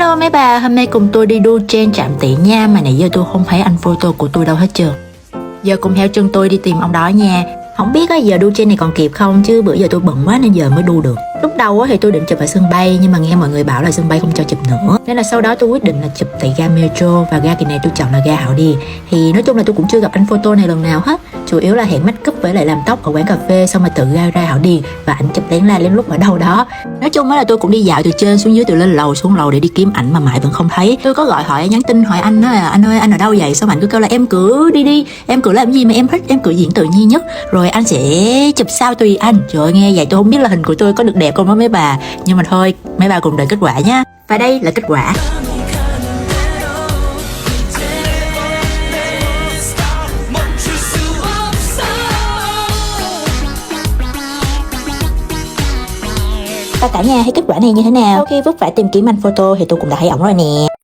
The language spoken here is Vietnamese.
Hello mấy bà, hôm nay cùng tôi đi đu trên Trạm Tỷ nha. Mà nãy giờ tôi không thấy anh photo của tôi đâu hết trơn. Giờ cùng theo chân tôi đi tìm ông đó nha. Không biết giờ đu trên này còn kịp không, chứ bữa giờ tôi bận quá nên giờ mới đu được. Lúc đầu thì tôi định chụp ở sân bay, nhưng mà nghe mọi người bảo là sân bay không cho chụp nữa, nên là sau đó tôi quyết định là chụp tại ga Metro. Và ga kỳ này tôi chọn là ga Hảo Điền. Thì nói chung là tôi cũng chưa gặp anh photo này lần nào hết, chủ yếu là hẹn make up với lại làm tóc ở quán cà phê, xong rồi tự ra Hảo Điền và ảnh chụp lén la lén lút ở đâu đó. Nói chung là tôi cũng đi dạo từ trên xuống dưới, từ lên lầu xuống lầu để đi kiếm ảnh mà mãi vẫn không thấy. Tôi có gọi hỏi, nhắn tin hỏi anh là anh ơi anh ở đâu vậy, xong ảnh cứ kêu là em cứ đi, em cứ làm gì mà em thích, em cứ diễn tự nhiên nhất rồi anh sẽ chụp sao tùy anh. Trời ơi, nghe vậy tôi không biết là hình của tôi có được đẹp không đó mấy bà, nhưng mà thôi mấy bà cùng đợi kết quả nhá. Và đây là kết quả. Và cả nhà thấy kết quả này như thế nào? Sau khi vất vả tìm kiếm anh photo thì tôi cũng đã thấy ổng rồi nè.